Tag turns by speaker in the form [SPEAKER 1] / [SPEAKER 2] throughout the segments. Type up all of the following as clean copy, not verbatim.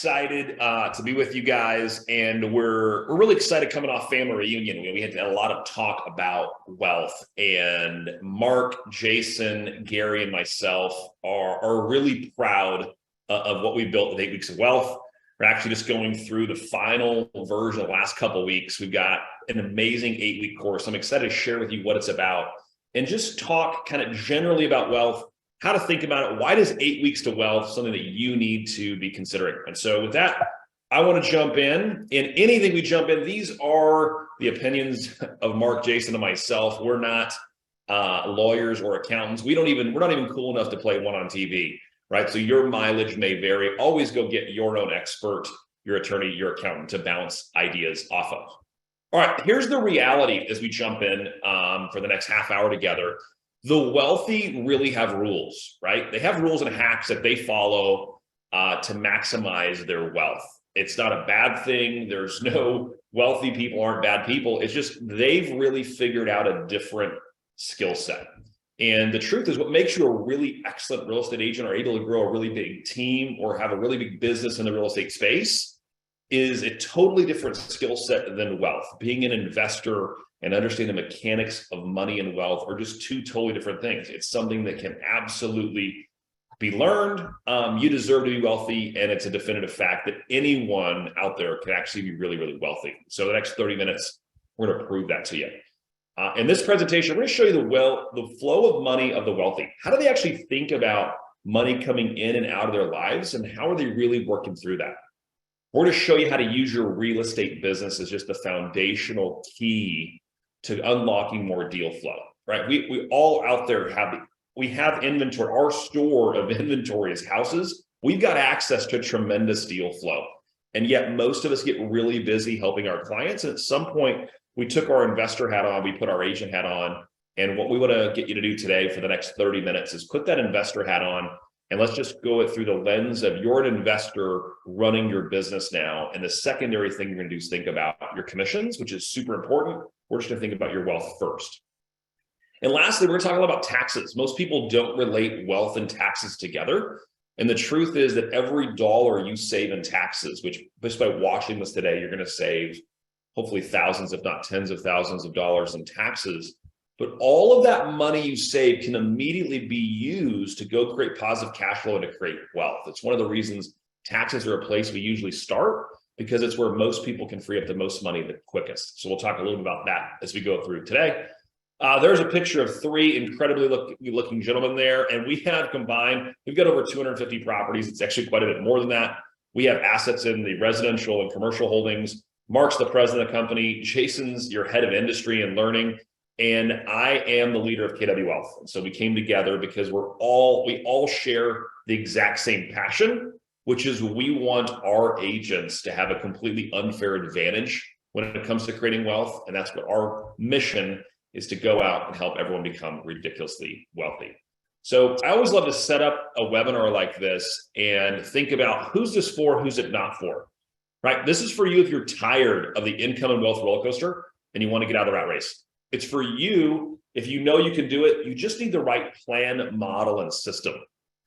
[SPEAKER 1] excited to be with you guys, and we're really excited coming off family reunion. We had a lot of talk about wealth, and Marc, Jason, Gary, and myself are really proud of what we built with 8 Weeks of Wealth. We're actually just going through the final version of the last couple of weeks. We've got an amazing 8-week course. I'm excited to share with you what it's about and just talk kind of generally about wealth, how to think about it. Why does 8 weeks to wealth something that you need to be considering? And so with that, I want to jump in. In anything we jump in, these are the opinions of Marc, Jason, and myself. We're not lawyers or accountants. We're not even cool enough to play one on TV, right? So your mileage may vary. Always go get your own expert, your attorney, your accountant to bounce ideas off of. All right, here's the reality as we jump in for the next half hour together. The wealthy really have rules, right? They have rules and hacks that they follow to maximize their wealth. It's not a bad thing. There's no wealthy people aren't bad people. It's just they've really figured out a different skill set. And the truth is, what makes you a really excellent real estate agent or able to grow a really big team or have a really big business in the real estate space is a totally different skill set than wealth. Being an investor and understanding the mechanics of money and wealth are just two totally different things. It's something that can absolutely be learned. You deserve to be wealthy, and it's a definitive fact that anyone out there can actually be really, really wealthy. So the next 30 minutes, we're going to prove that to you. In this presentation, we're going to show you the flow of money of the wealthy. How do they actually think about money coming in and out of their lives, and how are they really working through that? We're going to show you how to use your real estate business as just the foundational key to unlocking more deal flow, right? We all out there have inventory. Our store of inventory is houses. We've got access to tremendous deal flow. And yet most of us get really busy helping our clients. And at some point, we took our investor hat on, we put our agent hat on. And what we want to get you to do today for the next 30 minutes is put that investor hat on, and let's just go it through the lens of you're an investor running your business now. And the secondary thing you're going to do is think about your commissions, which is super important. We're just going to think about your wealth first. And lastly, we're going to talk a lot about taxes. Most people don't relate wealth and taxes together. And the truth is that every dollar you save in taxes, which just by watching this today, you're going to save hopefully thousands, if not tens of thousands of dollars in taxes. But all of that money you save can immediately be used to go create positive cash flow and to create wealth. It's one of the reasons taxes are a place we usually start, because it's where most people can free up the most money the quickest. So we'll talk a little bit about that as we go through today. There's a picture of three incredibly looking gentlemen there, and we have combined, we've got over 250 properties. It's actually quite a bit more than that. We have assets in the residential and commercial holdings. Marc's the president of the company. Jason's your head of industry and learning. And I am the leader of KW Wealth. And so we came together because we all share the exact same passion, which is we want our agents to have a completely unfair advantage when it comes to creating wealth. And that's what our mission is, to go out and help everyone become ridiculously wealthy. So I always love to set up a webinar like this and think about who's this for, who's it not for, right? This is for you if you're tired of the income and wealth roller coaster and you want to get out of the rat race. It's for you if you know you can do it. You just need the right plan, model, and system,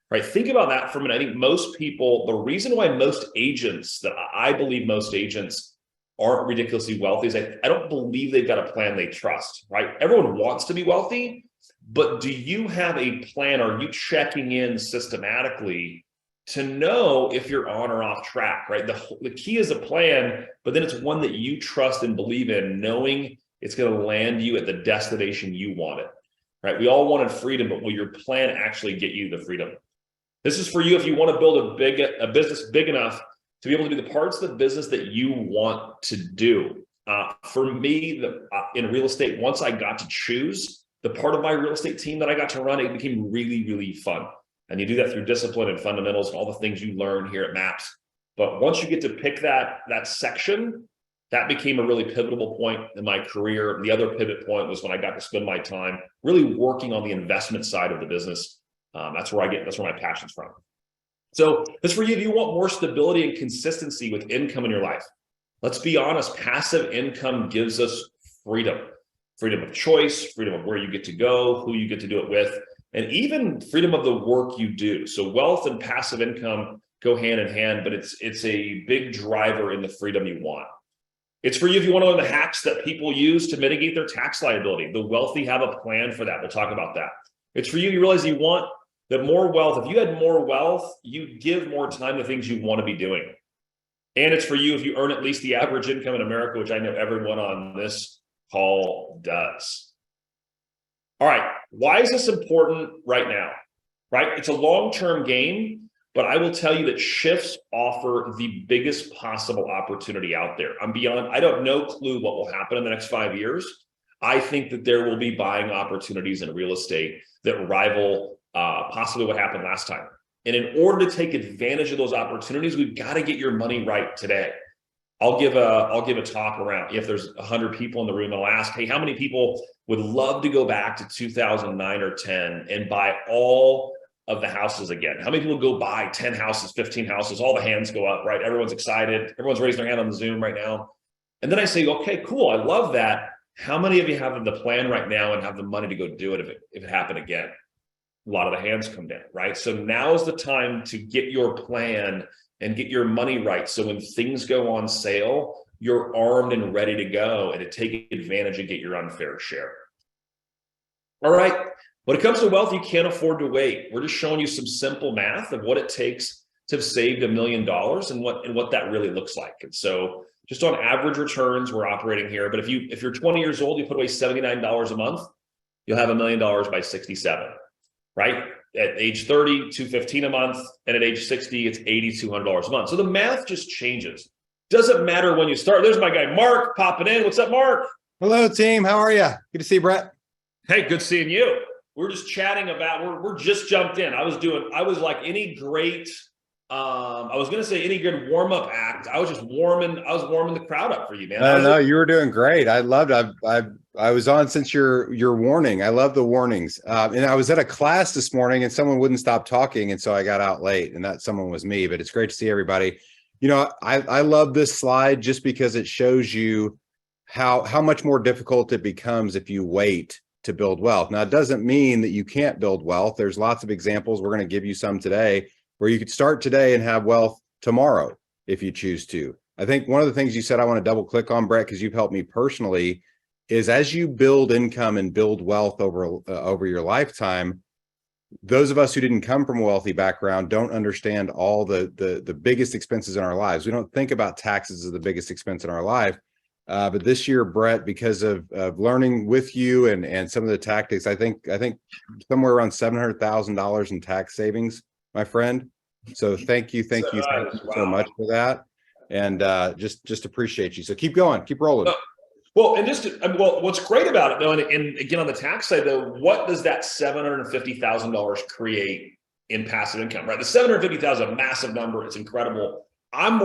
[SPEAKER 1] right? Think about that for a minute. I think most people, the reason why most agents, that I believe most agents aren't ridiculously wealthy, is I don't believe they've got a plan they trust, right? Everyone wants to be wealthy, but do you have a plan? Are you checking in systematically to know if you're on or off track, right? The key is a plan, but then it's one that you trust and believe in, knowing it's going to land you at the destination you wanted, right? We all wanted freedom, but will your plan actually get you the freedom? This is for you if you want to build a business big enough to be able to do the parts of the business that you want to do. For me, in real estate, once I got to choose the part of my real estate team that I got to run, it became really, really fun. And you do that through discipline and fundamentals and all the things you learn here at MAPS. But once you get to pick that section, that became a really pivotal point in my career. The other pivot point was when I got to spend my time really working on the investment side of the business. That's where my passion's from. So this for you if you want more stability and consistency with income in your life. Let's be honest, passive income gives us freedom of choice, freedom of where you get to go, who you get to do it with, and even freedom of the work you do. So wealth and passive income go hand in hand, but it's a big driver in the freedom you want. It's for you if you want to learn the hacks that people use to mitigate their tax liability. The wealthy have a plan for that. We'll talk about that. It's for you, you realize you want that more wealth. If you had more wealth, you'd give more time to things you want to be doing. And it's for you if you earn at least the average income in America, which I know everyone on this call does. All right, why is this important right now? Right? It's a long-term game, but I will tell you that shifts offer the biggest possible opportunity out there. I don't know clue what will happen in the next 5 years. I think that there will be buying opportunities in real estate that rival possibly what happened last time. And in order to take advantage of those opportunities, we've got to get your money right today. I'll give a talk around. If there's 100 people in the room, I'll ask, hey, how many people would love to go back to 2009 or 10 and buy all of the houses again? How many people go buy 10 houses, 15 houses? All the hands go up, right? Everyone's excited. Everyone's raising their hand on the Zoom right now. And then I say, okay, cool. I love that. How many of you have the plan right now and have the money to go do it if it happened again? A lot of the hands come down, right? So now is the time to get your plan and get your money right. So when things go on sale, you're armed and ready to go and to take advantage and get your unfair share. All right. When it comes to wealth, you can't afford to wait. We're just showing you some simple math of what it takes to have saved $1 million and what that really looks like. And so just on average returns, we're operating here. But if you're 20 years old, you put away $79 a month, you'll have $1 million by 67, right? At age 30, $215 a month. And at age 60, it's $8,200 a month. So the math just changes. Doesn't matter when you start. There's my guy, Marc, popping in. What's up, Marc?
[SPEAKER 2] Hello, team. How are you? Good to see you, Brett.
[SPEAKER 1] Hey, good seeing you. We're just chatting about, we're just jumped in. I was like any great, I was going to say any good warm-up act. I was warming the crowd up for you, man.
[SPEAKER 2] I know you were doing great. I loved, I was on since your warning. I love the warnings. And I was at a class this morning and someone wouldn't stop talking. And so I got out late and that someone was me, but it's great to see everybody. You know, I love this slide just because it shows you how much more difficult it becomes if you wait to build wealth. Now, it doesn't mean that you can't build wealth. There's lots of examples. We're going to give you some today where you could start today and have wealth tomorrow if you choose to. I think one of the things you said I want to double click on, Brett, because you've helped me personally, is as you build income and build wealth over your lifetime, those of us who didn't come from a wealthy background don't understand all the biggest expenses in our lives. We don't think about taxes as the biggest expense in our life. But this year, Brett, because of learning with you and some of the tactics, I think somewhere around $700,000 in tax savings, my friend. So thank you so much for that, and just appreciate you. So keep going, keep rolling.
[SPEAKER 1] Well, and what's great about it though, and again on the tax side though, what does that $750,000 create in passive income? Right, the $750,000 is a massive number. It's incredible. I'm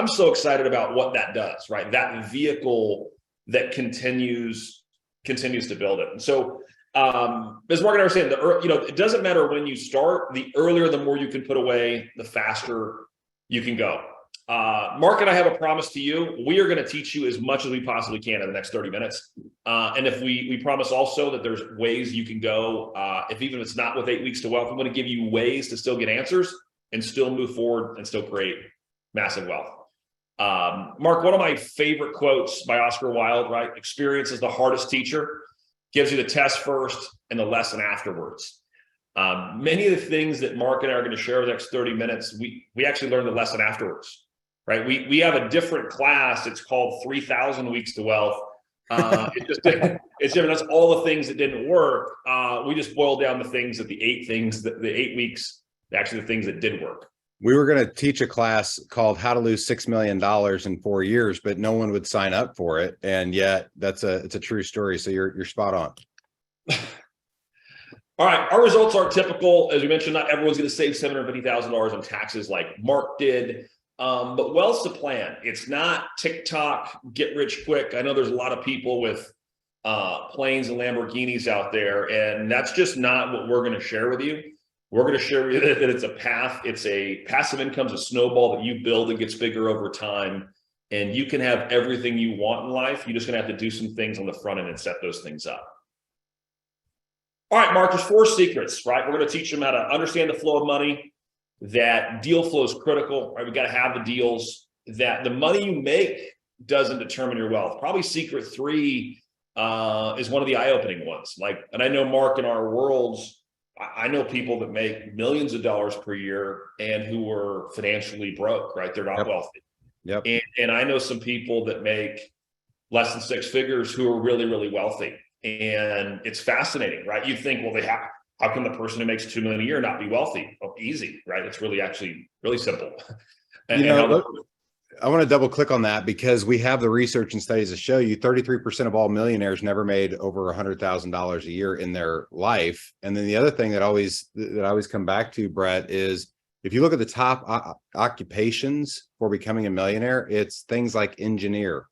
[SPEAKER 1] so excited about what that does, right? That vehicle that continues to build it. And so, as Marc and I were saying, it doesn't matter when you start. The earlier, the more you can put away, the faster you can go. Marc and I have a promise to you. We are going to teach you as much as we possibly can in the next 30 minutes. And if we promise also that there's ways you can go, even if it's not with 8 weeks to wealth, I'm going to give you ways to still get answers and still move forward and still create massive wealth. Marc, one of my favorite quotes by Oscar Wilde, right? Experience is the hardest teacher, gives you the test first and the lesson afterwards. Many of the things that Marc and I are going to share over the next 30 minutes, we actually learn the lesson afterwards, right? We have a different class. It's called 3,000 Weeks to Wealth. It's different. That's all the things that didn't work. We just boiled down the things that the 8 weeks, actually the things that did work.
[SPEAKER 2] We were going to teach a class called How to Lose $6 million in 4 years, but no one would sign up for it. And yet it's a true story. So you're spot on.
[SPEAKER 1] All right. Our results aren't typical. As we mentioned, not everyone's going to save $750,000 in taxes like Marc did. But wealth's a plan. It's not TikTok, get rich quick. I know there's a lot of people with planes and Lamborghinis out there, and that's just not what we're going to share with you. We're going to share with you that it's a path. It's a passive income's a snowball that you build and gets bigger over time. And you can have everything you want in life. You're just going to have to do some things on the front end and set those things up. All right, Marc, there's 4 secrets, right? We're going to teach them how to understand the flow of money, that deal flow is critical, right? We got to have the deals, that the money you make doesn't determine your wealth. Probably secret three is one of the eye-opening ones. Like, and I know, Mark, in our worlds, I know people that make millions of dollars per year and who are financially broke, right? They're not wealthy.
[SPEAKER 2] Yep.
[SPEAKER 1] And I know some people that make less than six figures who are really, really wealthy. And it's fascinating, right? You think, well, how can the person who makes 2 million a year not be wealthy? Oh, easy, right? It's really actually really simple.
[SPEAKER 2] I want to double click on that because we have the research and studies that show you 33% of all millionaires never made over $100,000 a year in their life. And then the other thing that I always come back to, Brett, is if you look at the top occupations for becoming a millionaire, it's things like engineer,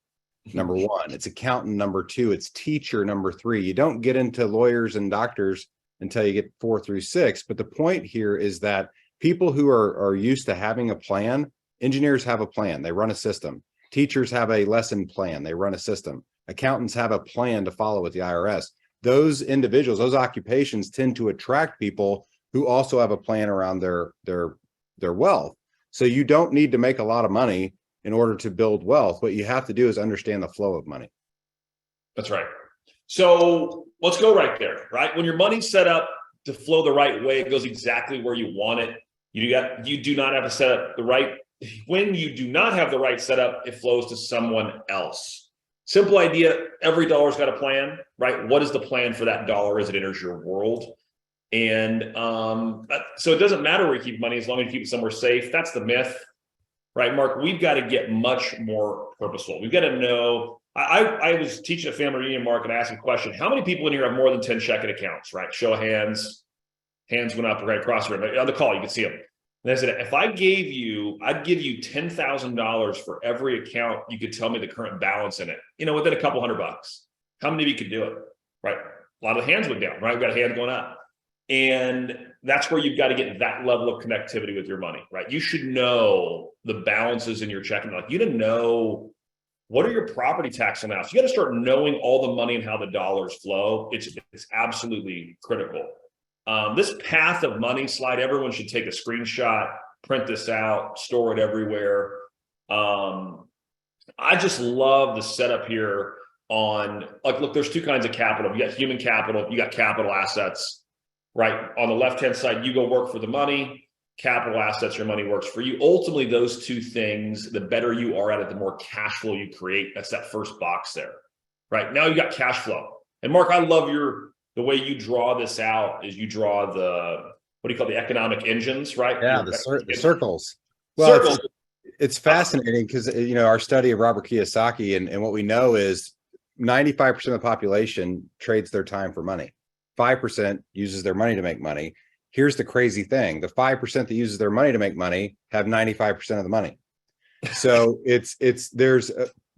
[SPEAKER 2] number one, it's accountant, number two, it's teacher, number three. You don't get into lawyers and doctors until you get 4 through 6. But the point here is that people who are used to having a plan, engineers have a plan, they run a system. Teachers have a lesson plan, they run a system. Accountants have a plan to follow with the IRS. Those individuals, those occupations tend to attract people who also have a plan around their wealth. So you don't need to make a lot of money in order to build wealth. What you have to do is understand the flow of money.
[SPEAKER 1] That's right. So let's go right there, right? When your money's set up to flow the right way, it goes exactly where you want it. You do not have to set up the right. When you do not have the right setup, it flows to someone else. Simple idea. Every dollar's got a plan, right? What is the plan for that dollar as it enters your world? And so it doesn't matter where you keep money as long as you keep it somewhere safe. That's the myth, right, Mark? We've got to get much more purposeful. We've got to know. I was teaching a family reunion, Mark, and I asked a question. How many people in here have more than 10 checking accounts, right? Show of hands. Hands went up right across the room. On the call, you can see them. And I said, if I'd give you $10,000 for every account, you could tell me the current balance in it, within a couple $100. How many of you could do it, right? A lot of the hands went down, right? We've got a hand going up. And that's where you've got to get that level of connectivity with your money, right? You should know the balances in your checking. Like, you didn't know, what are your property tax amounts? You got to start knowing all the money and how the dollars flow. It's absolutely critical. This path of money slide, everyone should take a screenshot, print this out, store it everywhere. I just love the setup here on, like, look, there's two kinds of capital. You got human capital, you got capital assets, right? On the left-hand side, you go work for the money. Capital assets, your money works for you. Ultimately, those two things, the better you are at it, the more cash flow you create. That's that first box there, right? Now you got cash flow. And Mark, I love the way you draw this out is you draw what do you call the economic engines, right?
[SPEAKER 2] Yeah, the circles. Well, circles. It's fascinating because, our study of Robert Kiyosaki and what we know is 95% of the population trades their time for money. 5% uses their money to make money. Here's the crazy thing. The 5% that uses their money to make money have 95% of the money. So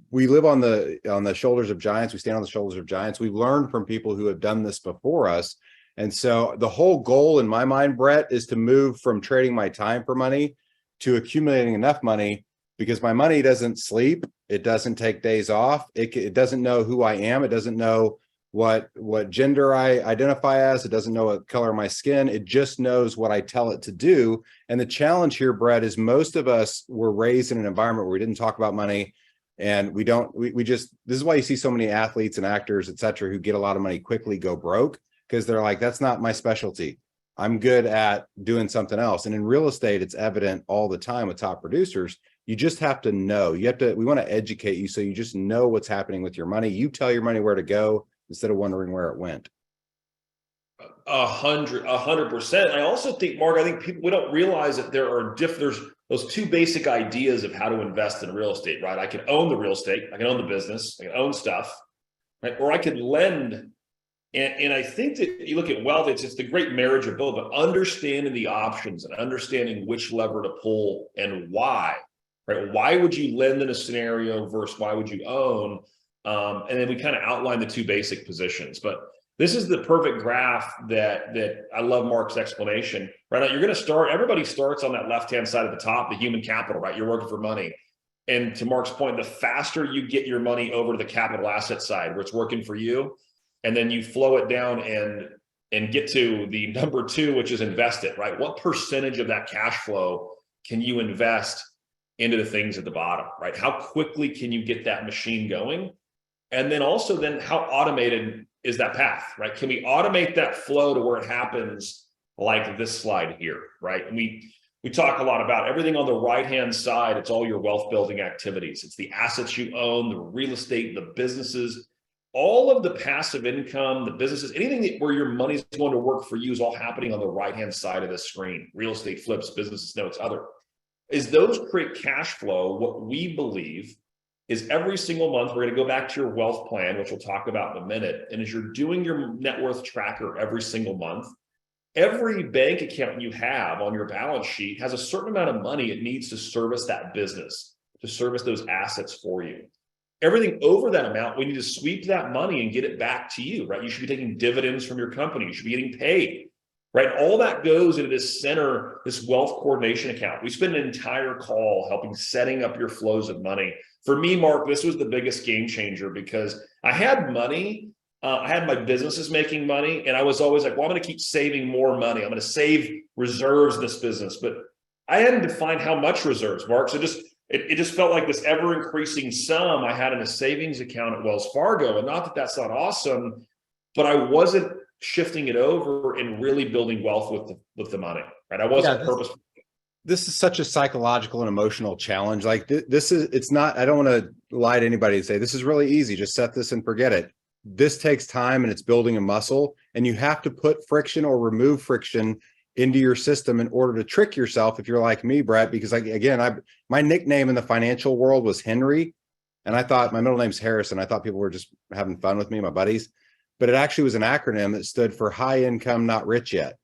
[SPEAKER 2] we live on the shoulders of giants. We stand on the shoulders of giants. We've learned from people who have done this before us. And so the whole goal in my mind, Brett, is to move from trading my time for money to accumulating enough money, because my money doesn't sleep. It doesn't take days off. It doesn't know who I am. It doesn't know what gender I identify as. It doesn't know what color of my skin. It just knows what I tell it to do. And the challenge here, Brett, is most of us were raised in an environment where we didn't talk about money. And this is why you see so many athletes and actors, et cetera, who get a lot of money quickly go broke, because they're like, that's not my specialty. I'm good at doing something else. And in real estate, it's evident all the time with top producers. You just have to know. We want to educate you so you just know what's happening with your money. You tell your money where to go instead of wondering where it went.
[SPEAKER 1] 100%. I also think, Mark, we don't realize that there's those two basic ideas of how to invest in real estate, right? I can own the real estate, I can own the business, I can own stuff, right? Or I can lend. And I think that you look at wealth, it's the great marriage of both, but understanding the options and understanding which lever to pull and why, right? Why would you lend in a scenario versus why would you own? And then we kind of outline the two basic positions. But this is the perfect graph that I love Mark's explanation. Right now, you're going to start, everybody starts on that left-hand side at the top, the human capital, right? You're working for money. And to Mark's point, the faster you get your money over to the capital asset side where it's working for you, and then you flow it down and and get to the number two, which is invest it, right? What percentage of that cash flow can you invest into the things at the bottom, right? How quickly can you get that machine going? And then also then how automated is that path, right? Can we automate that flow to where it happens like this slide here, right? And we talk a lot about everything on the right-hand side. It's all your wealth building activities. It's the assets you own, the real estate, the businesses, all of the passive income, the businesses, anything where your money's going to work for you is all happening on the right-hand side of the screen. Real estate flips, businesses, notes, other. Is those create cash flow. What we believe is every single month, we're going to go back to your wealth plan, which we'll talk about in a minute. And as you're doing your net worth tracker every single month, every bank account you have on your balance sheet has a certain amount of money it needs to service that business, to service those assets for you. Everything over that amount, we need to sweep that money and get it back to you, right? You should be taking dividends from your company. You should be getting paid, right? All that goes into this center, this wealth coordination account. We spend an entire call helping setting up your flows of money. For me, Mark, this was the biggest game changer because I had money. I had my businesses making money, and I was always like, well, I'm going to keep saving more money. I'm going to save reserves in this business. But I hadn't defined how much reserves, Mark. So it just felt like this ever increasing sum I had in a savings account at Wells Fargo. And not that that's not awesome, but I wasn't shifting it over and really building wealth with the money, right? I wasn't purposeful.
[SPEAKER 2] This is such a psychological and emotional challenge. Like this is, it's not, I don't want to lie to anybody and say, this is really easy. Just set this and forget it. This takes time and it's building a muscle, and you have to put friction or remove friction into your system in order to trick yourself. If you're like me, Brett, because my nickname in the financial world was Henry. And I thought my middle name's Harrison. I thought people were just having fun with me, my buddies, but it actually was an acronym that stood for high income, not rich yet.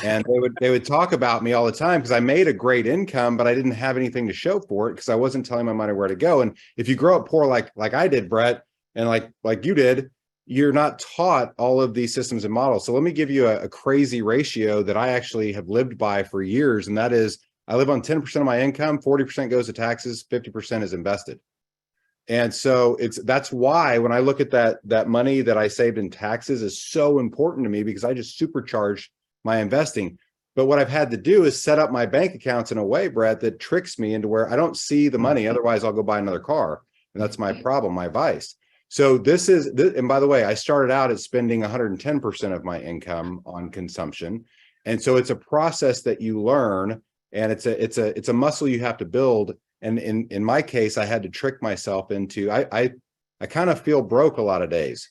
[SPEAKER 2] And they would talk about me all the time because I made a great income, but I didn't have anything to show for it because I wasn't telling my money where to go. And if you grow up poor, like I did, Brett, and like you did, you're not taught all of these systems and models. So let me give you a crazy ratio that I actually have lived by for years. And that is, I live on 10% of my income, 40% goes to taxes, 50% is invested. And so that's why when I look at that money that I saved in taxes is so important to me, because I just supercharged my investing. But what I've had to do is set up my bank accounts in a way, Brett, that tricks me into where I don't see the money. Otherwise, I'll go buy another car. And that's my problem, my vice. So this is, and by the way, I started out at spending 110% of my income on consumption. And so it's a process that you learn, and it's a muscle you have to build. And in my case, I had to trick myself into, I kind of feel broke a lot of days.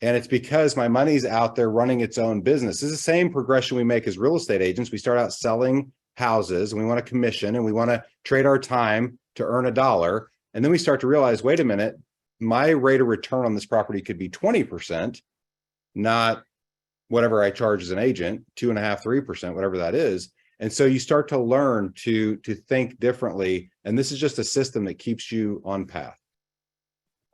[SPEAKER 2] And it's because my money's out there running its own business. This is the same progression we make as real estate agents. We start out selling houses, and we want to commission, and we want to trade our time to earn $1. And then we start to realize, wait a minute, my rate of return on this property could be 20%, not whatever I charge as an agent, 2.5%, 3%, whatever that is. And so you start to learn to think differently. And this is just a system that keeps you on path.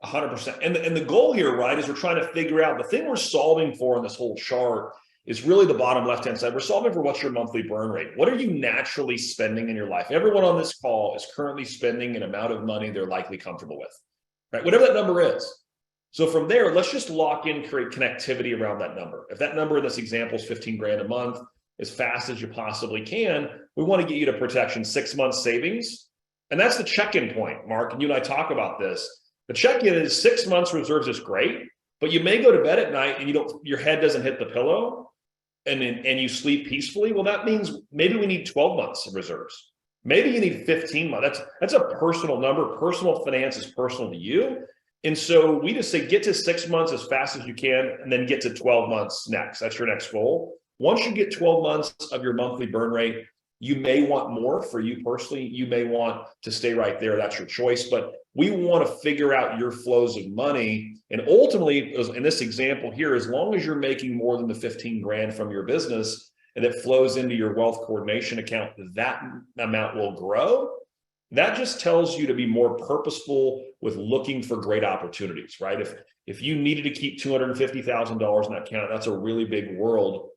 [SPEAKER 1] 100%. And the goal here, right, is we're trying to figure out the thing we're solving for in this whole chart is really the bottom left-hand side. We're solving for what's your monthly burn rate. What are you naturally spending in your life? Everyone on this call is currently spending an amount of money they're likely comfortable with, right? Whatever that number is. So from there, let's just lock in, create connectivity around that number. If that number in this example is 15 grand a month, as fast as you possibly can, we want to get you to protection 6 months savings. And that's the check-in point, Mark. And you and I talk about this. The check-in is 6 months reserves is great, but you may go to bed at night and your head doesn't hit the pillow and you sleep peacefully. Well, that means maybe we need 12 months of reserves. Maybe you need 15 months. That's a personal number. Personal finance is personal to you. And so we just say, get to 6 months as fast as you can, and then get to 12 months next. That's your next goal. Once you get 12 months of your monthly burn rate, you may want more for you personally. You may want to stay right there. That's your choice. But we want to figure out your flows of money. And ultimately, in this example here, as long as you're making more than the 15 grand from your business and it flows into your wealth coordination account, that amount will grow. That just tells you to be more purposeful with looking for great opportunities, right? If you needed to keep $250,000 in that account, that's a really big world.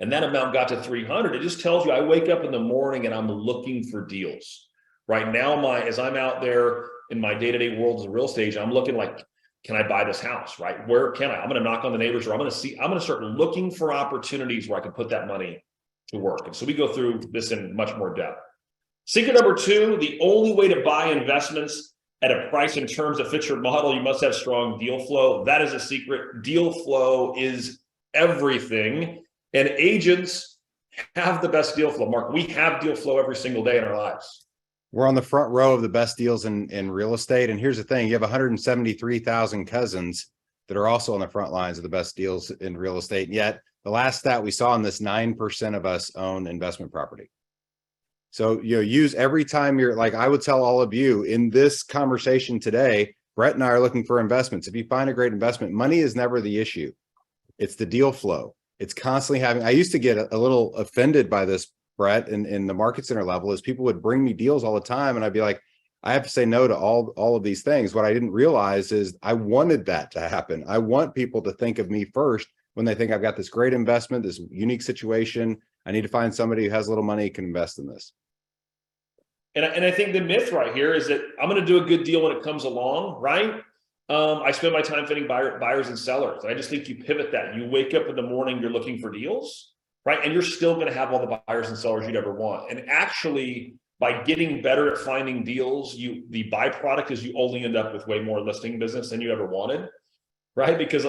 [SPEAKER 1] And that amount got to 300. It just tells you I wake up in the morning and I'm looking for deals. Right now, as I'm out there in my day-to-day world as a real estate agent, I'm looking like can I buy this house, right? Where can I? I'm going to knock on the neighbors, or I'm going to start looking for opportunities where I can put that money to work. And so we go through this in much more depth. Secret number 2, the only way to buy investments at a price and terms that fits your model, you must have strong deal flow. That is a secret. Deal flow is everything. And agents have the best deal flow. Mark, we have deal flow every single day in our lives.
[SPEAKER 2] We're on the front row of the best deals in real estate. And here's the thing, you have 173,000 cousins that are also on the front lines of the best deals in real estate. And yet the last stat we saw on this, 9% of us own investment property. So, use every time you're like, I would tell all of you in this conversation today, Brett and I are looking for investments. If you find a great investment, money is never the issue. It's the deal flow. It's constantly having, I used to get a little offended by this, Brett, in the market center level, is people would bring me deals all the time. And I'd be like, I have to say no to all of these things. What I didn't realize is I wanted that to happen. I want people to think of me first when they think I've got this great investment, this unique situation. I need to find somebody who has a little money who can invest in this.
[SPEAKER 1] And I think the myth right here is that I'm going to do a good deal when it comes along, right? I spend my time finding buyers and sellers. I just think you pivot that. You wake up in the morning, you're looking for deals, right? And you're still going to have all the buyers and sellers you'd ever want. And actually, by getting better at finding deals, the byproduct is you only end up with way more listing business than you ever wanted, right? Because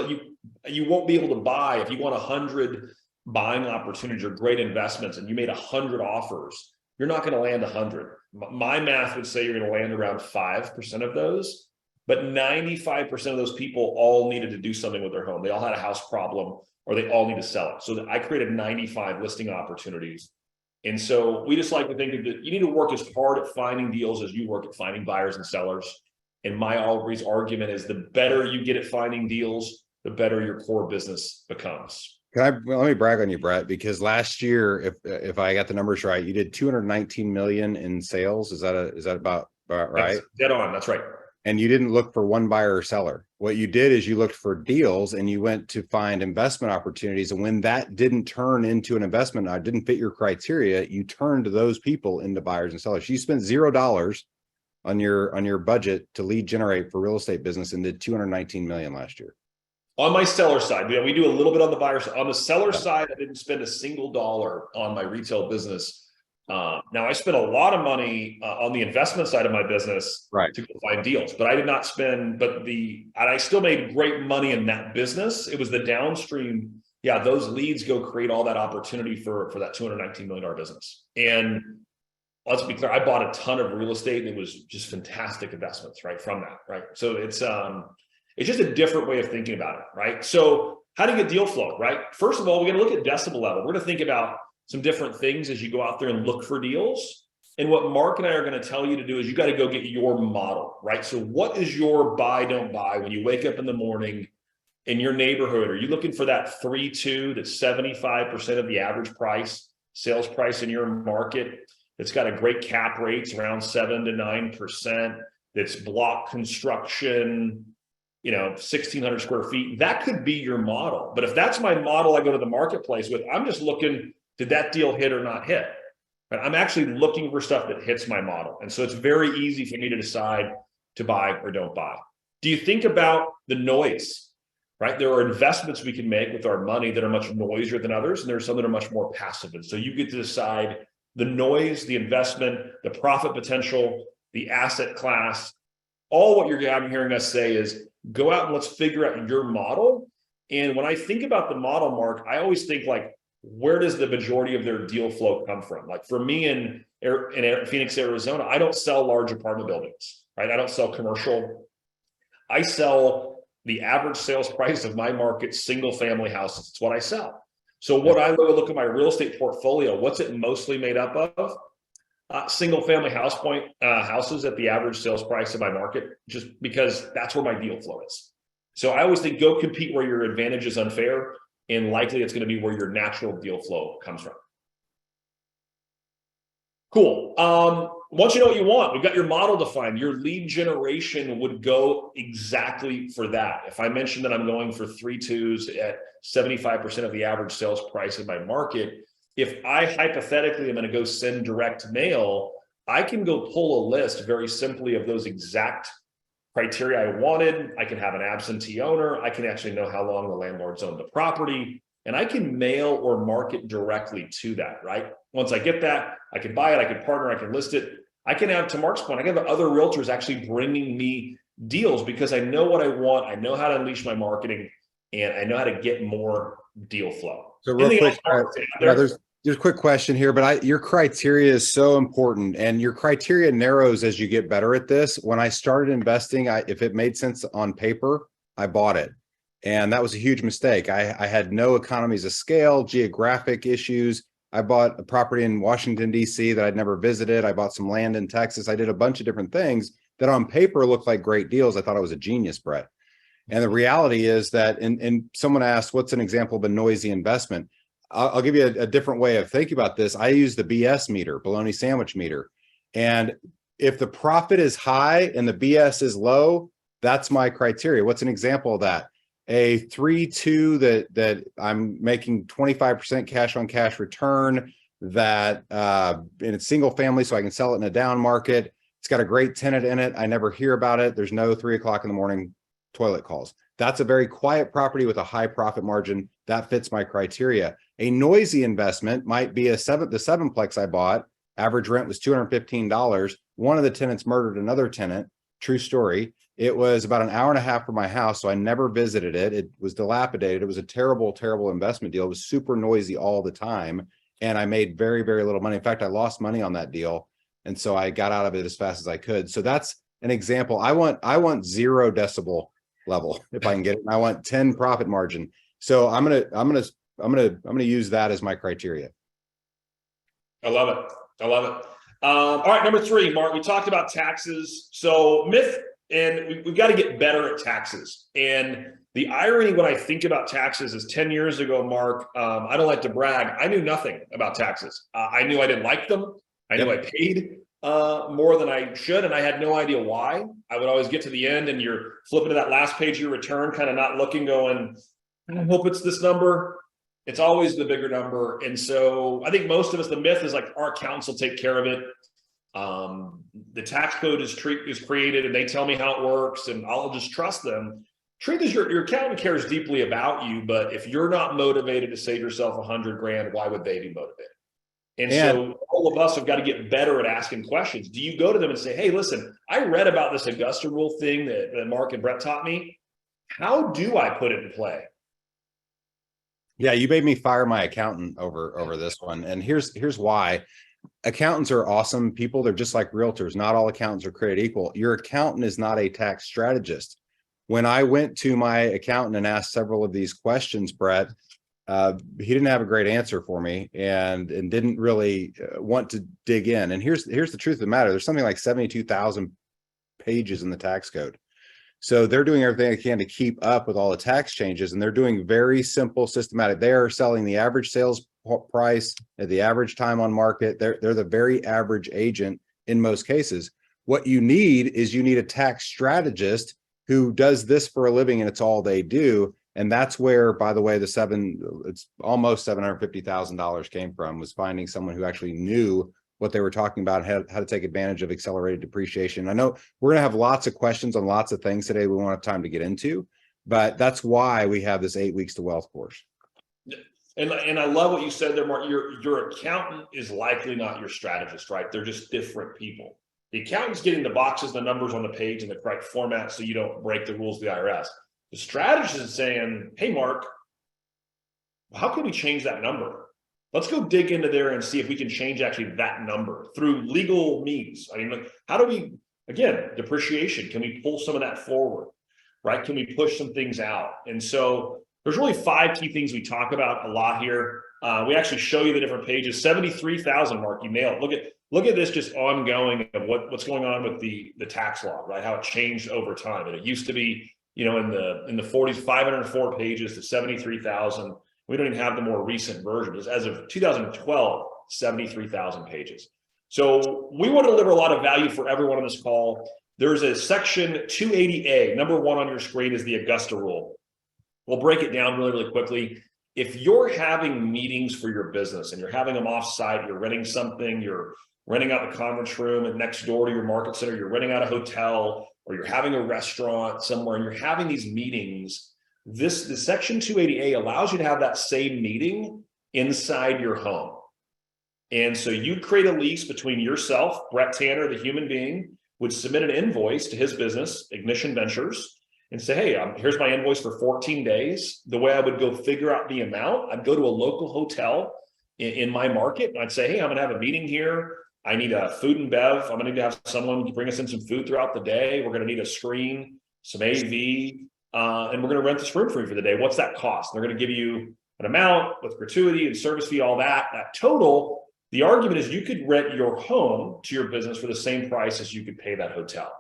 [SPEAKER 1] you won't be able to buy if you want 100 buying opportunities or great investments and you made 100 offers. You're not going to land 100. My math would say you're going to land around 5% of those, but 95% of those people all needed to do something with their home. They all had a house problem, or they all need to sell it. So I created 95 listing opportunities. And so we just like to think that you need to work as hard at finding deals as you work at finding buyers and sellers. And my always argument is the better you get at finding deals, the better your core business becomes.
[SPEAKER 2] Let me brag on you, Brett, because last year, if I got the numbers right, you did 219 million in sales. Is that about right?
[SPEAKER 1] That's dead on. That's right.
[SPEAKER 2] And you didn't look for one buyer or seller. What you did is you looked for deals and you went to find investment opportunities. And when that didn't turn into an investment, or didn't fit your criteria, you turned those people into buyers and sellers. You spent $0 on your budget to lead generate for real estate business and did 219 million last year.
[SPEAKER 1] On my seller side, we do a little bit on the buyer side. On the seller side, I didn't spend a single dollar on my retail business. Now I spent a lot of money on the investment side of my business to go find deals, but I did not spend, and I still made great money in that business. It was the downstream. Yeah, those leads go create all that opportunity for that $219 million business. And let's be clear, I bought a ton of real estate and it was just fantastic investments, right? From that, right? So it's just a different way of thinking about it, right? So how do you get deal flow, right? First of all, we're going to look at decibel level. We're going to think about some different things as you go out there and look for deals. And what Mark and I are going to tell you to do is you got to go get your model, right? So what is your buy, don't buy when you wake up in the morning in your neighborhood? Are you looking for that 3.2 that's 75% of the average price, sales price in your market? That's got a great cap rates around 7 to 9%. That's block construction, 1,600 square feet. That could be your model. But if that's my model, I go to the marketplace with, I'm just looking, did that deal hit or not hit? But I'm actually looking for stuff that hits my model. And so it's very easy for me to decide to buy or don't buy. Do you think about the noise, right? There are investments we can make with our money that are much noisier than others, and there's some that are much more passive. And so you get to decide the noise, the investment, the profit potential, the asset class. All what I'm hearing us say is go out and let's figure out your model. And when I think about the model, Mark, I always think like, where does the majority of their deal flow come from? Like for me in Phoenix, Arizona, I don't sell large apartment buildings, right? I don't sell commercial. I sell the average sales price of my market, single family houses. It's what I sell. So what I look at my real estate portfolio, what's it mostly made up of? Single family houses at the average sales price of my market, just because that's where my deal flow is. So I always think go compete where your advantage is unfair, and likely it's going to be where your natural deal flow comes from. Cool. Once you know what you want, we've got your model defined. Your lead generation would go exactly for that. If I mentioned that I'm going for 3.2s at 75% of the average sales price in my market, if I hypothetically am going to go send direct mail, I can go pull a list very simply of those exact criteria I wanted. I can have an absentee owner. I can actually know how long the landlord's owned the property, and I can mail or market directly to that, right? Once I get that, I can buy it, I can partner, I can list it. I can have, to Marc's point, I can have other realtors actually bringing me deals because I know what I want. I know how to unleash my marketing, and I know how to get more deal flow.
[SPEAKER 2] So real
[SPEAKER 1] Anything
[SPEAKER 2] quick,
[SPEAKER 1] else, Marc,
[SPEAKER 2] there's a quick question here, but your criteria is so important, and your criteria narrows as you get better at this. When I started investing, if it made sense on paper, I bought it. And that was a huge mistake. I had no economies of scale, geographic issues. I bought a property in Washington, D.C. that I'd never visited. I bought some land in Texas. I did a bunch of different things that on paper looked like great deals. I thought I was a genius, Brett. And the reality is that, and someone asked, what's an example of a noisy investment? I'll give you a different way of thinking about this. I use the BS meter, bologna sandwich meter. And if the profit is high and the BS is low, that's my criteria. What's an example of that? A 3-2 that I'm making 25% cash on cash return, that in a single family, so I can sell it in a down market. It's got a great tenant in it. I never hear about it. There's no 3 o'clock in the morning toilet calls. That's a very quiet property with a high profit margin. That fits my criteria. A noisy investment might be the sevenplex I bought. Average rent was $215. One of the tenants murdered another tenant. True story. It was about an hour and a half from my house, so I never visited it. It was dilapidated. It was a terrible, terrible investment deal. It was super noisy all the time, and I made very, very little money. In fact, I lost money on that deal, and so I got out of it as fast as I could. So that's an example. I want 0 decibel level if I can get it. And I want 10 profit margin. So I'm gonna use that as my criteria.
[SPEAKER 1] I love it. I love it. All right, number 3, Marc. We talked about taxes. So myth, and we've got to get better at taxes. And the irony when I think about taxes is 10 years ago, Marc. I don't like to brag. I knew nothing about taxes. I knew I didn't like them. I knew I paid more than I should, and I had no idea why. I would always get to the end, and you're flipping to that last page of your return, kind of not looking, going, I hope it's this number. It's always the bigger number. And so I think most of us, the myth is like our accountants will take care of it. The tax code is created and they tell me how it works and I'll just trust them. Truth is your accountant cares deeply about you, but if you're not motivated to save yourself $100,000, why would they be motivated? And so all of us have got to get better at asking questions. Do you go to them and say, hey, listen, I read about this Augusta Rule thing that Marc and Brett taught me. How do I put it in play?
[SPEAKER 2] Yeah, you made me fire my accountant over this one. And here's why. Accountants are awesome people. They're just like realtors. Not all accountants are created equal. Your accountant is not a tax strategist. When I went to my accountant and asked several of these questions, Brett, he didn't have a great answer for me and didn't really want to dig in. And here's the truth of the matter. There's something like 72,000 pages in the tax code. So they're doing everything they can to keep up with all the tax changes, and they're doing very simple, systematic. They are selling the average sales price at the average time on market. They're the very average agent in most cases. What you need is you need a tax strategist who does this for a living, and it's all they do. And that's where, by the way, it's almost $750,000 came from, was finding someone who actually knew what they were talking about, how to take advantage of accelerated depreciation. I know we're going to have lots of questions on lots of things today we won't have time to get into, but that's why we have this 8 weeks to wealth course.
[SPEAKER 1] And I love what you said there, Marc. Your accountant is likely not your strategist, right? They're just different people. The accountant's getting the boxes, the numbers on the page in the correct format so you don't break the rules of the IRS. The strategist is saying, hey, Marc, how can we change that number? Let's go dig into there and see if we can change actually that number through legal means. I mean, like, how do we, again, depreciation, can we pull some of that forward, right? Can we push some things out? And so there's really 5 key things we talk about a lot here. We actually show you the different pages. 73,000, Marc, you nailed it. Look at this just ongoing of what's going on with the tax law, right? How it changed over time. And it used to be, in the 40s, 504 pages to 73,000. We don't even have the more recent version. As of 2012, 73,000 pages. So we want to deliver a lot of value for everyone on this call. There's a section 280A. Number 1 on your screen is the Augusta Rule. We'll break it down really, really quickly. If you're having meetings for your business and you're having them off-site, you're renting something, you're renting out the conference room and next door to your market center, you're renting out a hotel, or you're having a restaurant somewhere and you're having these meetings, the Section 280A allows you to have that same meeting inside your home. And so you'd create a lease between yourself, Brett Tanner, the human being, would submit an invoice to his business, Ignition Ventures, and say, hey, here's my invoice for 14 days. The way I would go figure out the amount, I'd go to a local hotel in my market, and I'd say, hey, I'm gonna have a meeting here. I need a food and bev. I'm gonna need to have someone bring us in some food throughout the day. We're gonna need a screen, some AV, and we're gonna rent this room for you for the day. What's that cost? They're gonna give you an amount with gratuity and service fee, all that. That total, the argument is you could rent your home to your business for the same price as you could pay that hotel.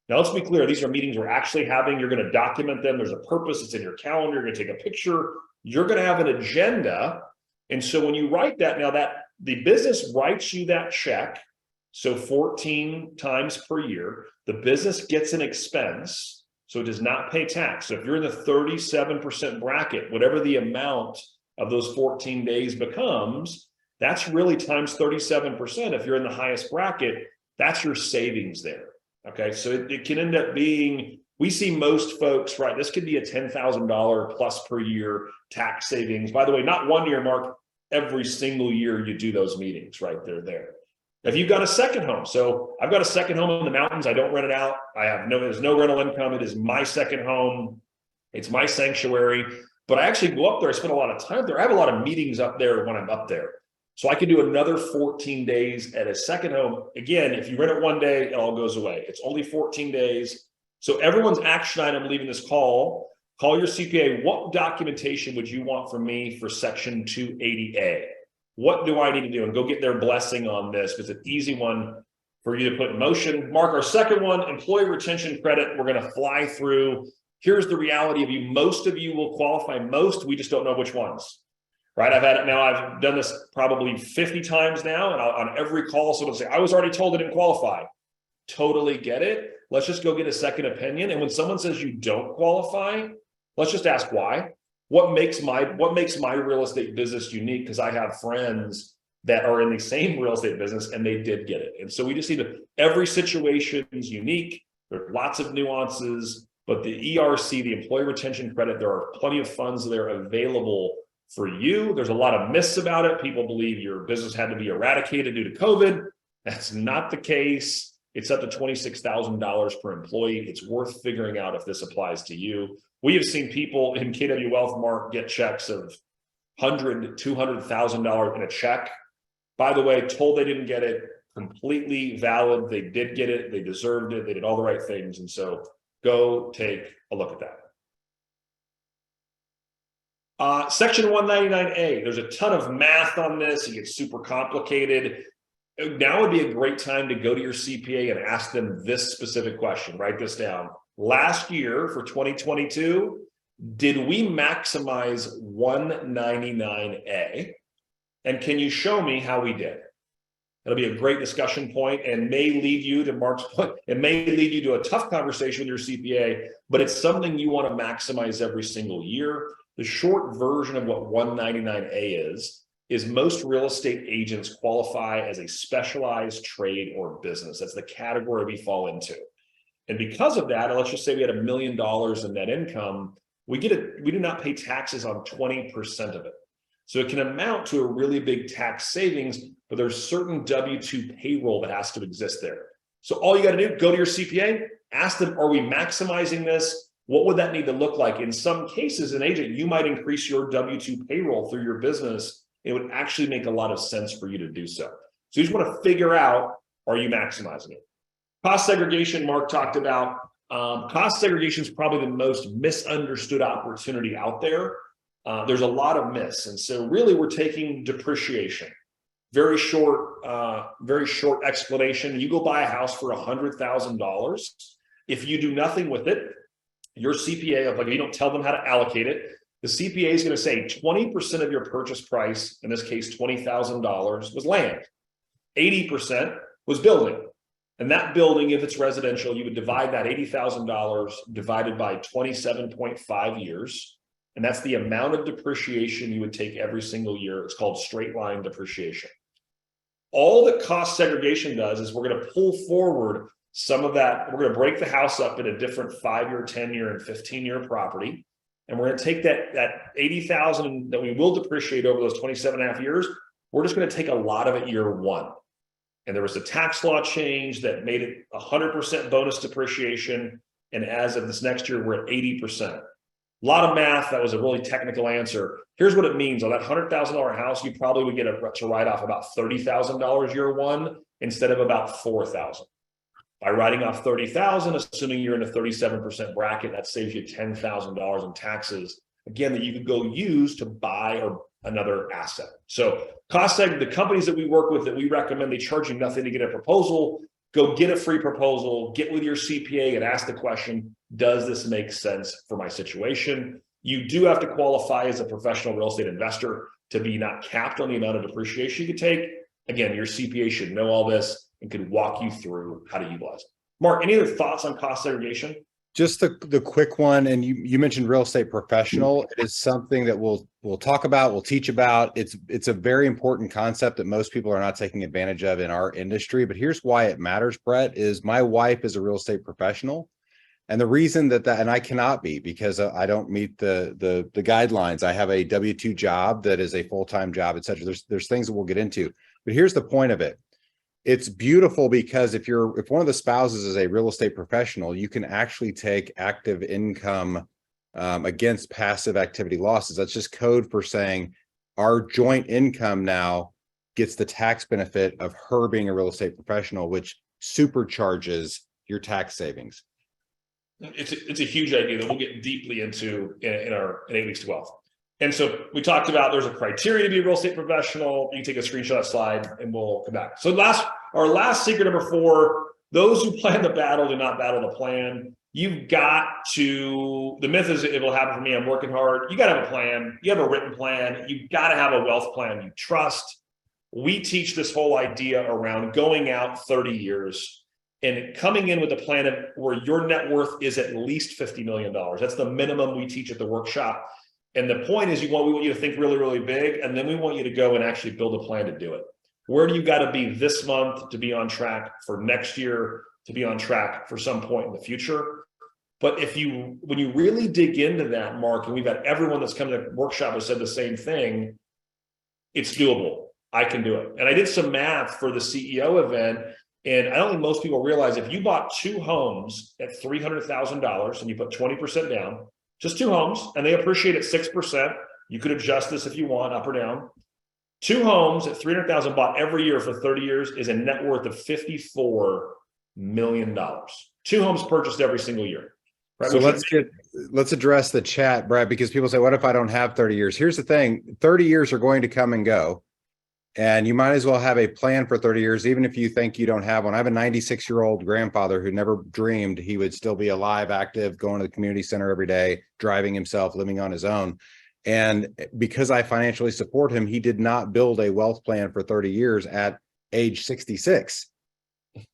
[SPEAKER 1] Now, let's be clear. These are meetings we're actually having. You're going to document them. There's a purpose. It's in your calendar. You're going to take a picture. You're going to have an agenda. And so when you write that, now that the business writes you that check, so 14 times per year, the business gets an expense, so it does not pay tax. So if you're in the 37% bracket, whatever the amount of those 14 days becomes, that's really times 37%. If you're in the highest bracket, that's your savings there. Okay, so it can end up being, we see most folks, right, this could be a $10,000 plus per year tax savings. By the way, not 1 year, Mark, every single year you do those meetings, right? They're there. If you've got a second home, so I've got a second home in the mountains, I don't rent it out. There's no rental income. It is my second home. It's my sanctuary, but I actually go up there. I spend a lot of time there. I have a lot of meetings up there when I'm up there. So I could do another 14 days at a second home. Again, if you rent it 1 day, it all goes away. It's only 14 days. So everyone's action item leaving this call your CPA. What documentation would you want from me for Section 280A? What do I need to do? And go get their blessing on this, because it's an easy one for you to put in motion. Mark, our second one, employee retention credit. We're going to fly through. Here's the reality of you. Most of you will qualify. Most, we just don't know which ones. Right, I've done this probably 50 times now, and on every call, someone will say, I was already told I didn't qualify. Totally get it. Let's just go get a second opinion. And when someone says you don't qualify, let's just ask why. What makes my real estate business unique? Because I have friends that are in the same real estate business and they did get it. And so we just need to, every situation is unique. There are lots of nuances, but the ERC, the employee retention credit, there are plenty of funds there available for you. There's a lot of myths about it. People believe your business had to be eradicated due to COVID. That's not the case. It's up to $26,000 per employee. It's worth figuring out if this applies to you. We have seen people in KW Wealth, Mark, get checks of $100,000 to $200,000 in a check. By the way, told they didn't get it, completely valid. They did get it. They deserved it. They did all the right things. And so go take a look at that. Section 199A, there's a ton of math on this. It gets super complicated. Now would be a great time to go to your CPA and ask them this specific question. Write this down. Last year for 2022, did we maximize 199A? And can you show me how we did? It'll be a great discussion point and may lead you to Mark's point. It may lead you to a tough conversation with your CPA, but it's something you want to maximize every single year. The short version of what 199A is most real estate agents qualify as a specialized trade or business. That's the category we fall into. And because of that, let's just say we had $1 million in net income, we do not pay taxes on 20% of it. So it can amount to a really big tax savings, but there's certain W-2 payroll that has to exist there. So all you got to do, go to your CPA, ask them, are we maximizing this? What would that need to look like? In some cases, an agent, you might increase your W-2 payroll through your business. It would actually make a lot of sense for you to do so. So you just want to figure out, are you maximizing it? Cost segregation, Mark talked about. Cost segregation is probably the most misunderstood opportunity out there. There's a lot of myths. And so really we're taking depreciation. Very short explanation. You go buy a house for $100,000. If you do nothing with it, your CPA, like you don't tell them how to allocate it, the CPA is going to say 20% of your purchase price, in this case, $20,000 was land. 80% was building. And that building, if it's residential, you would divide that $80,000 divided by 27.5 years. And that's the amount of depreciation you would take every single year. It's called straight line depreciation. All that cost segregation does is we're going to pull forward some of that. We're going to break the house up into different 5-year, 10-year, and 15-year property. And we're going to take that 80,000 that we will depreciate over those 27 and a half years. We're just going to take a lot of it year one. And there was a tax law change that made it 100% bonus depreciation. And as of this next year, we're at 80%. A lot of math. That was a really technical answer. Here's what it means. On that $100,000 house, you probably would get to write off about $30,000 year one instead of about $4,000. By writing off $30,000, assuming you're in a 37% bracket, that saves you $10,000 in taxes, again, that you could go use to buy or another asset. So cost seg, the companies that we work with that we recommend, they charge you nothing to get a proposal. Go get a free proposal, get with your CPA and ask the question, does this make sense for my situation? You do have to qualify as a professional real estate investor to be not capped on the amount of depreciation you could take. Again, your CPA should know all this and could walk you through how to utilize it. Mark, any other thoughts on cost segregation?
[SPEAKER 2] Just the quick one, and you mentioned real estate professional. It is something that we'll talk about, we'll teach about. It's a very important concept that most people are not taking advantage of in our industry. But here's why it matters, Brett, is my wife is a real estate professional. And the reason that and I cannot be, because I don't meet the guidelines. I have a W-2 job that is a full-time job, et cetera. There's things that we'll get into. But here's the point of it. It's beautiful because if one of the spouses is a real estate professional, you can actually take active income against passive activity losses. That's just code for saying our joint income now gets the tax benefit of her being a real estate professional, which supercharges your tax savings.
[SPEAKER 1] It's a huge idea that we'll get deeply into in 8 Weeks to Wealth. And so we talked about there's a criteria to be a real estate professional. You can take a screenshot slide and we'll come back. So our last secret, number 4, those who plan the battle do not battle the plan. You've got to, the myth is it will happen for me. I'm working hard. You got to have a plan. You have a written plan. You've got to have a wealth plan you trust. We teach this whole idea around going out 30 years and coming in with a plan of where your net worth is at least $50 million. That's the minimum we teach at the workshop. And the point is we want you to think really, really big, and then we want you to go and actually build a plan to do it. Where do you got to be this month to be on track for next year, to be on track for some point in the future? But when you really dig into that, Mark, and we've had everyone that's come to the workshop has said the same thing, it's doable. I can do it. And I did some math for the CEO event, and I don't think most people realize if you bought 2 homes at $300,000 and you put 20% down, just 2 homes, and they appreciate at 6%. You could adjust this if you want, up or down. 2 homes at $300,000 bought every year for 30 years is a net worth of $54 million. 2 homes purchased every single year. Right?
[SPEAKER 2] So let's address the chat, Brad, because people say, what if I don't have 30 years? Here's the thing. 30 years are going to come and go. And you might as well have a plan for 30 years, even if you think you don't have one. I have a 96-year-old grandfather who never dreamed he would still be alive, active, going to the community center every day, driving himself, living on his own. And because I financially support him, he did not build a wealth plan for 30 years at age 66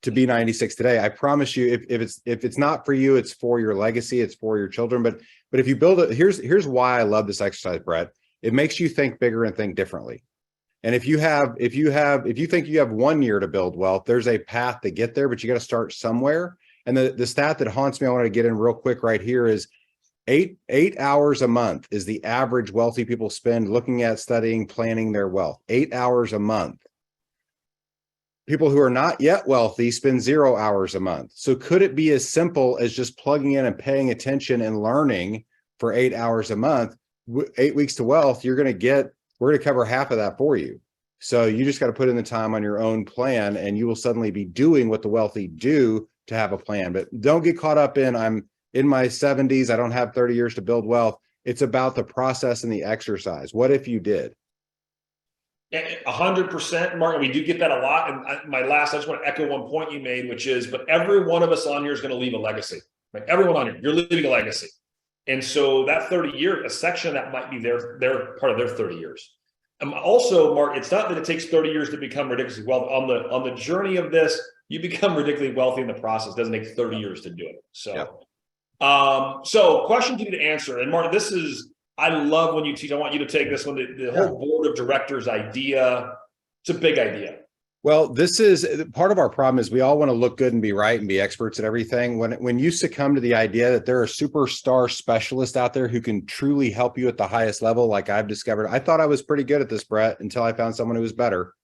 [SPEAKER 2] to be 96 today. I promise you, if it's not for you, it's for your legacy, it's for your children. But if you build it, here's why I love this exercise, Brett. It makes you think bigger and think differently. And if you think you have 1 year to build wealth, there's a path to get there, but you got to start somewhere. And the stat that haunts me, I want to get in real quick right here is 8 hours a month is the average wealthy people spend looking at, studying, planning their wealth. 8 hours a month. People who are not yet wealthy spend 0 hours a month. So could it be as simple as just plugging in and paying attention and learning for 8 hours a month? 8 Weeks to Wealth, we're going to cover half of that for you. So you just got to put in the time on your own plan, and you will suddenly be doing what the wealthy do to have a plan. But don't get caught up in, I'm in my 70s, I don't have 30 years to build wealth. It's about the process and the exercise. What if you did?
[SPEAKER 1] 100%, Mark. We do get that a lot. And I just want to echo one point you made, which is, but every one of us on here is going to leave a legacy. Right? Everyone on here, you're leaving a legacy. And so that 30 year, a section of that might be their part of their 30 years. Also, Mark, it's not that it takes 30 years to become ridiculously wealthy. On the journey of this, you become ridiculously wealthy in the process. It doesn't take 30 years to do it. So, so question you need to answer. And Mark, I love when you teach. I want you to take this one, the whole board of directors idea. It's a big idea.
[SPEAKER 2] Well, this is part of our problem is we all want to look good and be right and be experts at everything. When you succumb to the idea that there are superstar specialists out there who can truly help you at the highest level, like I've discovered, I thought I was pretty good at this, Brett, until I found someone who was better.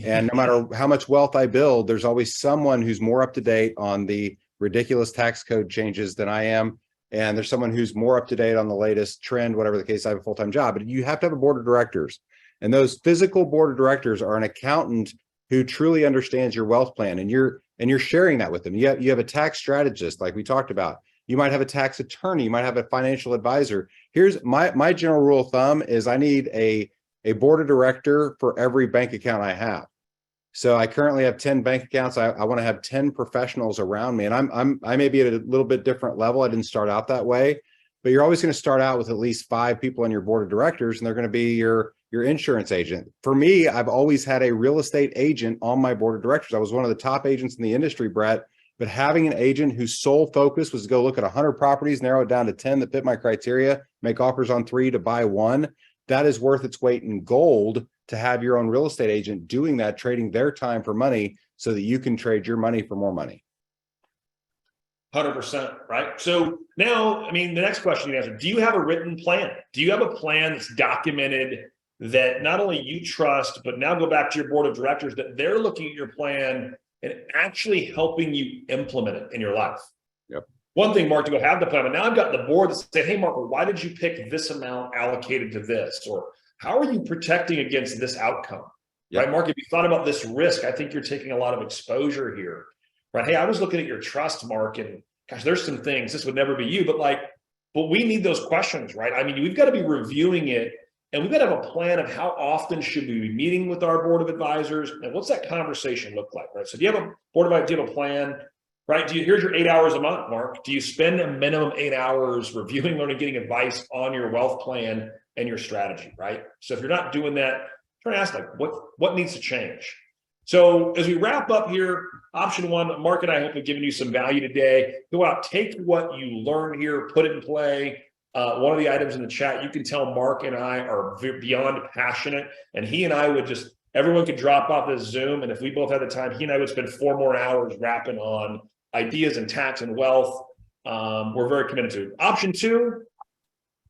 [SPEAKER 2] And no matter how much wealth I build, there's always someone who's more up to date on the ridiculous tax code changes than I am. And there's someone who's more up to date on the latest trend, whatever the case. I have a full-time job, but you have to have a board of directors. And those physical board of directors are an accountant who truly understands your wealth plan, and you're sharing that with them. You have a tax strategist, like we talked about. You might have a tax attorney. You might have a financial advisor. Here's my general rule of thumb is I need a board of director for every bank account I have. So I currently have 10 bank accounts. I want to have 10 professionals around me, and I may be at a little bit different level. I didn't start out that way, but you're always going to start out with at least 5 people on your board of directors, and they're going to be your insurance agent. For me, I've always had a real estate agent on my board of directors. I was one of the top agents in the industry, Brett, but having an agent whose sole focus was to go look at 100 properties, narrow it down to 10 that fit my criteria, make offers on 3 to buy 1, that is worth its weight in gold to have your own real estate agent doing that, trading their time for money so that you can trade your money for more money.
[SPEAKER 1] 100%, right? So now, I mean, the next question you answer, do you have a written plan? Do you have a plan that's documented that not only you trust, but now go back to your board of directors that they're looking at your plan and actually helping you implement it in your life?
[SPEAKER 2] Yep.
[SPEAKER 1] One thing, Mark, to go have the plan, but now I've got the board that said, hey, Mark, well, why did you pick this amount allocated to this? Or how are you protecting against this outcome? Yep. Right, Mark, if you thought about this risk, I think you're taking a lot of exposure here, right? Hey, I was looking at your trust, Mark, and gosh, there's some things, this would never be you, but we need those questions, right? I mean, we've got to be reviewing it. And we've got to have a plan of how often should we be meeting with our board of advisors, and what's that conversation look like, right? So do you have a board of advisors, do you have a plan, right? Here's your 8 hours a month, Mark. Do you spend a minimum 8 hours reviewing, learning, getting advice on your wealth plan and your strategy, right? So if you're not doing that, try to ask what needs to change? So as we wrap up here, option 1, Mark and I hope have given you some value today. Go out, take what you learn here, put it in play. One of the items in the chat, you can tell Mark and I are beyond passionate, and he and I would just, everyone could drop off this Zoom, and if we both had the time, he and I would spend 4 more hours rapping on ideas and tax and wealth. We're very committed to it. Option 2,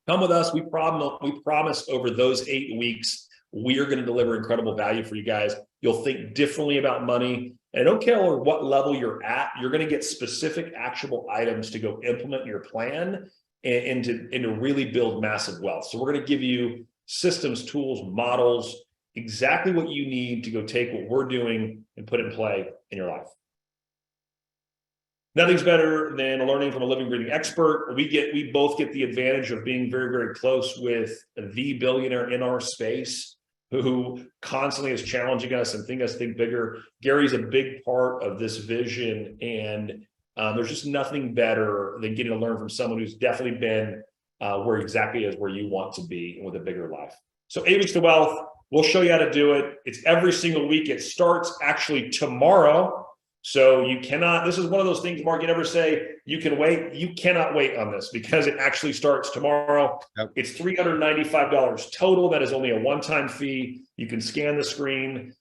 [SPEAKER 1] come with us. We promise over those 8 weeks, we are going to deliver incredible value for you guys. You'll think differently about money. And I don't care what level you're at, you're going to get specific actionable items to go implement your plan and to really build massive wealth. So we're going to give you systems, tools, models, exactly what you need to go take what we're doing and put it in play in your life. Nothing's better than learning from a living, breathing expert. We both get the advantage of being very, very close with the billionaire in our space who constantly is challenging us and think us think bigger. Gary's a big part of this vision, and there's just nothing better than getting to learn from someone who's definitely been where you want to be and with a bigger life. So 8 weeks to wealth, we'll show you how to do it. It's every single week. It starts actually tomorrow. So you cannot, this is one of those things, Mark, you never say you can wait. You cannot wait on this because it actually starts tomorrow. Yep. It's $395 total. That is only a one-time fee. You can scan the screen.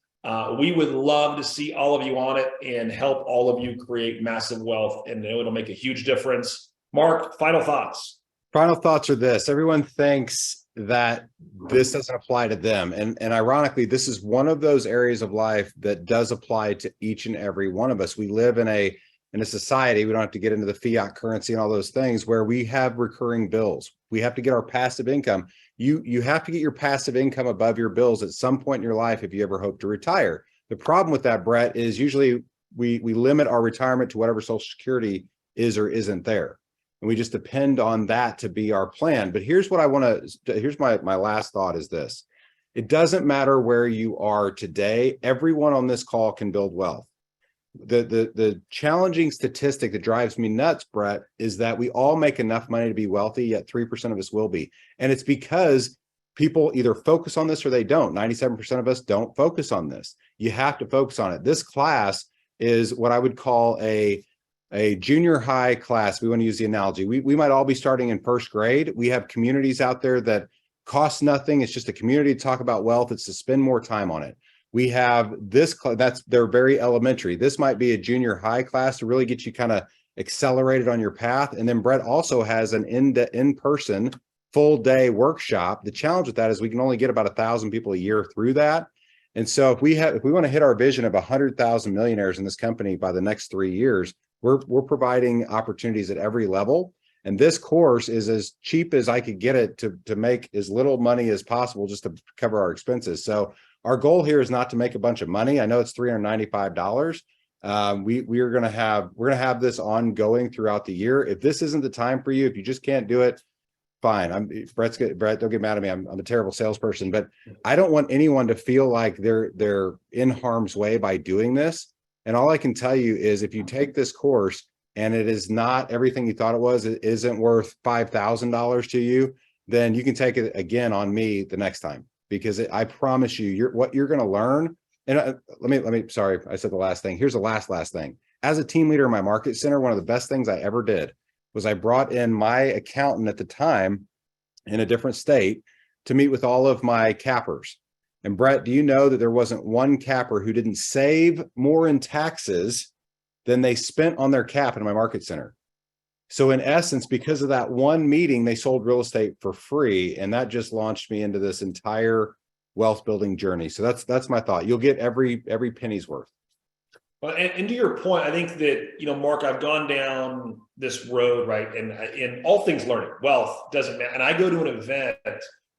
[SPEAKER 1] We would love to see all of you on it and help all of you create massive wealth, and it'll make a huge difference. Mark, final thoughts.
[SPEAKER 2] Final thoughts are this. Everyone thinks that this doesn't apply to them. And ironically, this is one of those areas of life that does apply to each and every one of us. We live in a society, we don't have to get into the fiat currency and all those things, where we have recurring bills. We have to get our passive income. You have to get your passive income above your bills at some point in your life if you ever hope to retire. The problem with that, Brett, is usually we limit our retirement to whatever Social Security is or isn't there. And we just depend on that to be our plan. But here's what I want to, here's my last thought is this. It doesn't matter where you are today. Everyone on this call can build wealth. The challenging statistic that drives me nuts, Brett, is that we all make enough money to be wealthy, yet 3% of us will be. And it's because people either focus on this or they don't. 97% of us don't focus on this. You have to focus on it. This class is what I would call a junior high class. We want to use the analogy. We might all be starting in first grade. We have communities out there that cost nothing. It's just a community to talk about wealth. It's to spend more time on it. We have this class, they're very elementary. This might be a junior high class to really get you kind of accelerated on your path. And then Brett also has an in-person full day workshop. The challenge with that is we can only get about 1,000 people a year through that. And so if we want to hit our vision of 100,000 millionaires in this company by the next 3 years, we're providing opportunities at every level. And this course is as cheap as I could get it to make as little money as possible just to cover our expenses. So our goal here is not to make a bunch of money. I know it's $395. We're going to have this ongoing throughout the year. If this isn't the time for you, if you just can't do it, fine. Brett, don't get mad at me. I'm a terrible salesperson, but I don't want anyone to feel like they're in harm's way by doing this. And all I can tell you is if you take this course and it is not everything you thought it was, it isn't worth $5,000 to you, then you can take it again on me the next time, because I promise you, what you're going to learn. And let me, sorry, I said the last thing. Here's the last thing. As a team leader in my market center, one of the best things I ever did was I brought in my accountant at the time in a different state to meet with all of my cappers. And Brett, do you know that there wasn't one capper who didn't save more in taxes than they spent on their cap in my market center? So in essence, because of that one meeting, they sold real estate for free. And that just launched me into this entire wealth building journey. So that's my thought. You'll get every penny's worth.
[SPEAKER 1] Well, and to your point, I think that, Mark, I've gone down this road, right? And in all things learning, wealth doesn't matter. And I go to an event,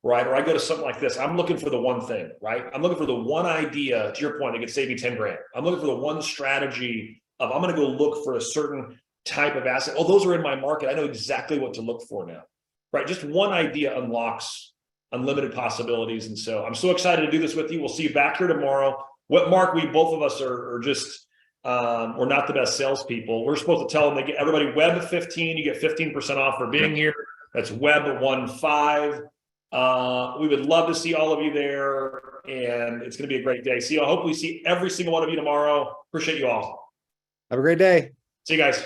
[SPEAKER 1] right? Or I go to something like this. I'm looking for the one thing, right? I'm looking for the one idea, to your point, that could save me 10 grand. I'm looking for the one strategy of, I'm going to go look for a certain type of asset. Oh, those are in my market. I know exactly what to look for now, right? Just one idea unlocks unlimited possibilities. And so I'm so excited to do this with you. We'll see you back here tomorrow. Mark, both of us are just, we're not the best salespeople. We're supposed to tell them, everybody web 15, you get 15% off for being here. That's web 15. We would love to see all of you there, and it's going to be a great day. I hope we see every single one of you tomorrow. Appreciate you all.
[SPEAKER 2] Have a great day.
[SPEAKER 1] See you guys.